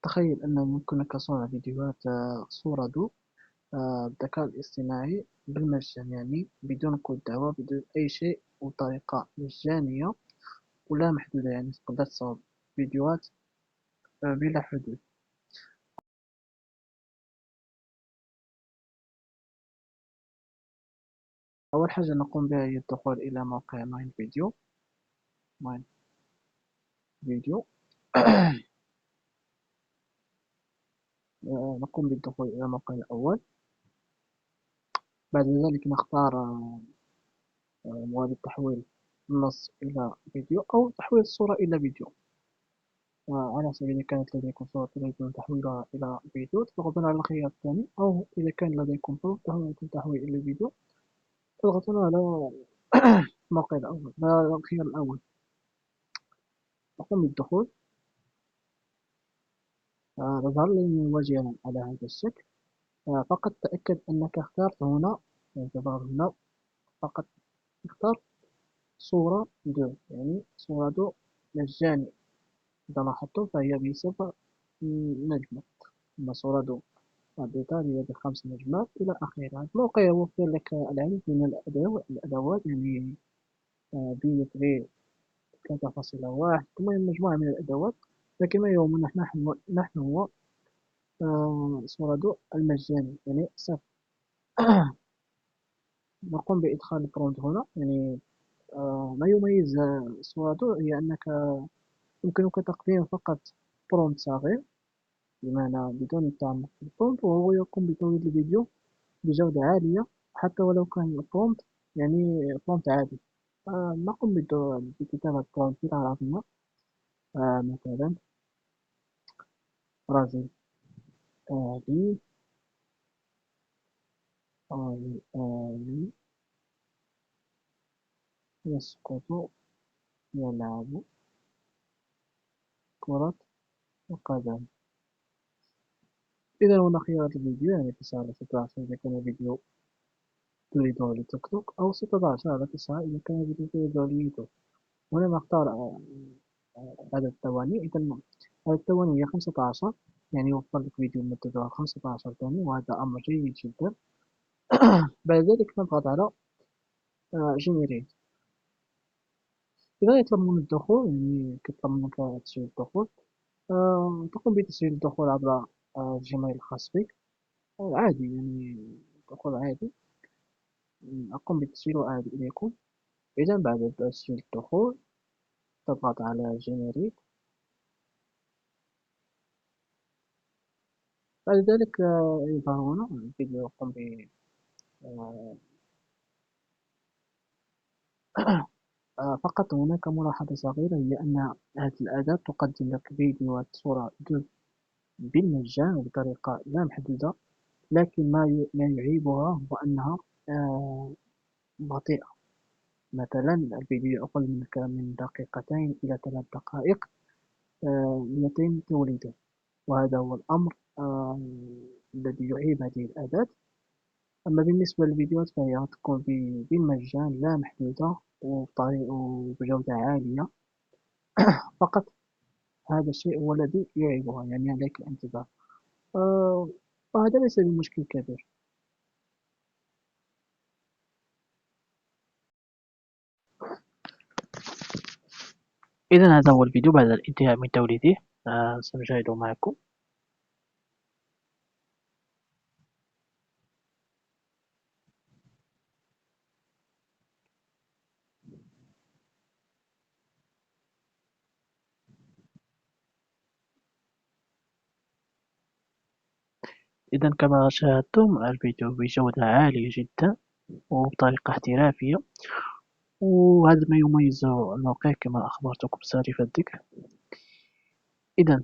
تخيل أن يمكنك صنع فيديوهات صورة الذكاء الاصطناعي بالمجان، يعني بدون كل دعوة، بدون أي شيء، وبطريقة مجانية ولا محدودة. يعني تقدر تصور فيديوهات بلا حدود. أول حاجة نقوم بها هي الدخول إلى موقع ماين فيديو. ماين فيديو نقوم بالدخول إلى الموقع الأول. بعد ذلك نختار معادلة تحويل النص إلى فيديو أو تحويل الصورة إلى فيديو. على سبيل إذا كانت لديكم صورة تريدون تحويلها إلى فيديو تضغطون على الخيار الثاني، أو إذا كان لديكم صورة تريدون تحويل إلى فيديو تضغطون على الموقع الأول، على الخيار الأول. نقوم بالدخول. تظهر لي واجهة على هذا الشكل. فقط تأكد أنك اخترت هنا، يعني تظهر هنا فقط اختر صورة دو، يعني صورة دو مجاني. إذا لاحظتم فهي بصفر نجمة. أما صورة دو بإيطاليا ب5 نجمات إلى آخره. الموقع يوفر لك العديد من الأدوات، يعني B3 3.1، ثم مجموعة من الأدوات. لكن ما يهمنا نحن هو سورادو المجاني، يعني صفر. نقوم بإدخال البرومبت هنا. يعني ما يميز سورادو هي أنك يمكنك تقديم فقط برومبت صغير، بمعنى بدون التعمق في البرومبت، وهو يقوم بتوليد الفيديو بجودة عالية حتى ولو كان البرومبت يعني برومبت عادي. نقوم بكتابة برومبت بالعربية. مثلا رجل آلي آلي يسقط يلعب كرة القدم. إذا هنا خيار الفيديو، يعني 9/16 إذا كان فيديو تريده لتيك توك، أو 16/9 إذا كان فيديو تريده ليوتيوب. هنا نختار عدد الثواني. إذا عدد الثواني هي 15، يعني يوفر لك فيديو مدته 15 ثانية، وهذا أمر جيد جدا. بعد ذلك نضغط على جنريت. إذا يطلب من الدخول، يعني كيطلب منك تسجيل الدخول، تقوم بتسجيل الدخول عبر الجيميل الخاص بك عادي، يعني دخول عادي. أقوم بتسجيل وأعود إليكم. إذا بعد تسجيل الدخول تضغط على جنريت. بعد ذلك يظهر هنا الفيديو يقوم ب آه، فقط هناك ملاحظة صغيرة، هي أن هذه الأداة تقدم لك فيديوهات صورة بالمجان وبطريقة لا محدودة. لكن ما يعيبها هو أنها آه، بطيئة. مثلا الفيديو يأخذ منك من دقيقتين إلى 3 دقائق ليتم توليده، وهذا هو الأمر الذي يعيب هذه الأداة. أما بالنسبة للفيديوهات فهي تكون بالمجان لا محدودة وبجودة عالية. فقط هذا الشيء هو الذي يعيبها، يعني عليك الانتباه. آه، وهذا ليس بمشكل كبير. إذا هذا هو الفيديو بعد الانتهاء من توليده. سنشاهده معكم. إذا كما شاهدتم الفيديو بجودة عالية جدا وبطريقة احترافية، وهذا ما يميز الموقع كما أخبرتكم سالفا الذكر. إذا